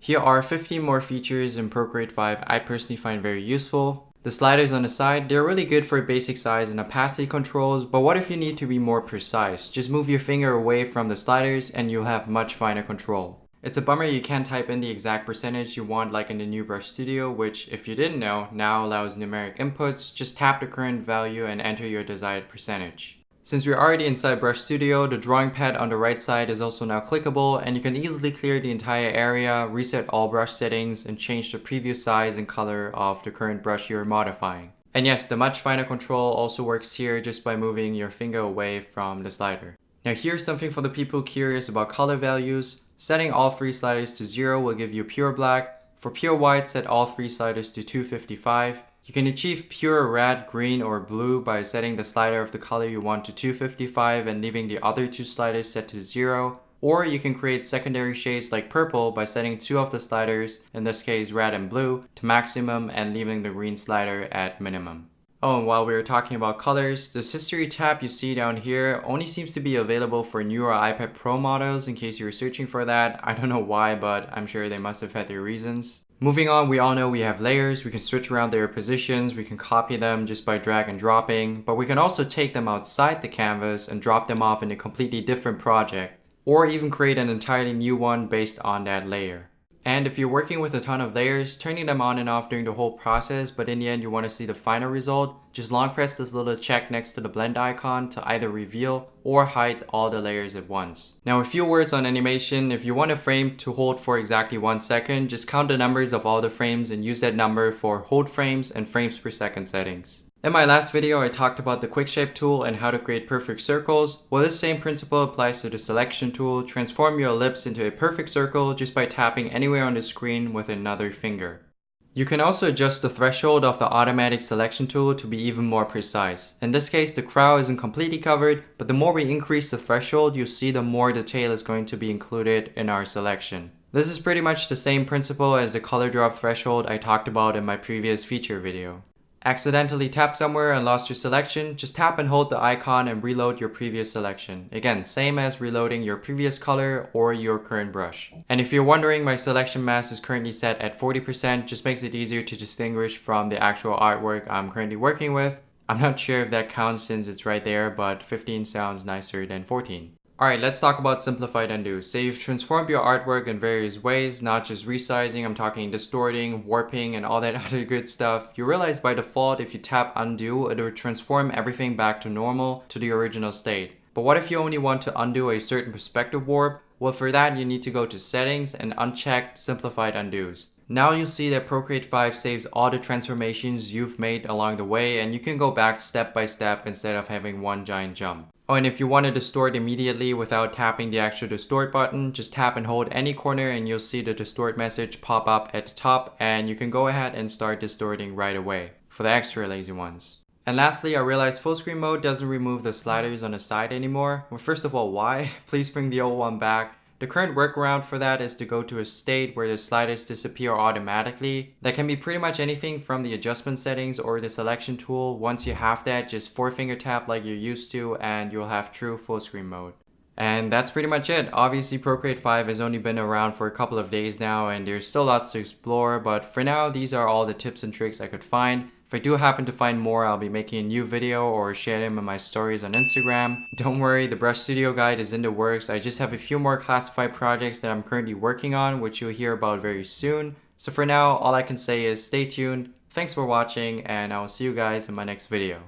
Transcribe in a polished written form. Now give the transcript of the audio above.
Here are 15 more features in Procreate 5 I personally find very useful. The sliders on the side, they're really good for basic size and opacity controls, but what if you need to be more precise? Just move your finger away from the sliders and you'll have much finer control. It's a bummer you can't type in the exact percentage you want like in the new Brush Studio, which if you didn't know, now allows numeric inputs. Just tap the current value and enter your desired percentage. Since we're already inside Brush Studio, the drawing pad on the right side is also now clickable and you can easily clear the entire area, reset all brush settings, and change the previous size and color of the current brush you're modifying. And yes, the much finer control also works here just by moving your finger away from the slider. Now here's something for the people curious about color values. Setting all 3 sliders to 0 will give you pure black. For pure white, set all 3 sliders to 255. You can achieve pure red, green, or blue by setting the slider of the color you want to 255 and leaving the other 2 sliders set to 0. Or you can create secondary shades like purple by setting 2 of the sliders, in this case red and blue, to maximum and leaving the green slider at minimum. Oh, and while we were talking about colors, this history tab you see down here only seems to be available for newer iPad Pro models in case you were searching for that. I don't know why, but I'm sure they must have had their reasons. Moving on, we all know we have layers. We can switch around their positions. We can copy them just by drag and dropping, but we can also take them outside the canvas and drop them off in a completely different project, or even create an entirely new one based on that layer. And if you're working with a ton of layers, turning them on and off during the whole process, but in the end you want to see the final result, just long press this little check next to the blend icon to either reveal or hide all the layers at once. Now a few words on animation. If you want a frame to hold for exactly 1 second, just count the numbers of all the frames and use that number for hold frames and frames per second settings. In my last video, I talked about the quick shape tool and how to create perfect circles. Well, this same principle applies to the selection tool. Transform your ellipse into a perfect circle just by tapping anywhere on the screen with another finger. You can also adjust the threshold of the automatic selection tool to be even more precise. In this case, the crown isn't completely covered, but the more we increase the threshold, you'll see the more detail is going to be included in our selection. This is pretty much the same principle as the color drop threshold I talked about in my previous feature video. Accidentally tap somewhere and lost your selection, just tap and hold the icon and reload your previous selection. Again, same as reloading your previous color or your current brush. And if you're wondering, my selection mask is currently set at 40%, just makes it easier to distinguish from the actual artwork I'm currently working with. I'm not sure if that counts since it's right there, but 15 sounds nicer than 14. Alright, let's talk about Simplified Undo. Say you've transformed your artwork in various ways, not just resizing, I'm talking distorting, warping, and all that other good stuff. You realize by default if you tap undo, it will transform everything back to normal, to the original state. But what if you only want to undo a certain perspective warp? Well, for that you need to go to settings and uncheck Simplified Undos. Now you'll see that Procreate 5 saves all the transformations you've made along the way and you can go back step by step instead of having one giant jump. Oh, and if you want to distort immediately without tapping the actual distort button, just tap and hold any corner and you'll see the distort message pop up at the top and you can go ahead and start distorting right away for the extra lazy ones. And lastly, I realized Fullscreen Mode doesn't remove the sliders on the side anymore. Well, first of all, why? Please bring the old one back. The current workaround for that is to go to a state where the sliders disappear automatically. That can be pretty much anything from the adjustment settings or the selection tool. Once you have that, just 4-finger tap like you're used to and you'll have true full screen mode. And that's pretty much it. Obviously Procreate 5 has only been around for a couple of days now and there's still lots to explore, but for now these are all the tips and tricks I could find. If I do happen to find more, I'll be making a new video or share them in my stories on Instagram. Don't worry, the Brush Studio guide is in the works. I just have a few more classified projects that I'm currently working on, which you'll hear about very soon. So for now, all I can say is stay tuned. Thanks for watching, and I will see you guys in my next video.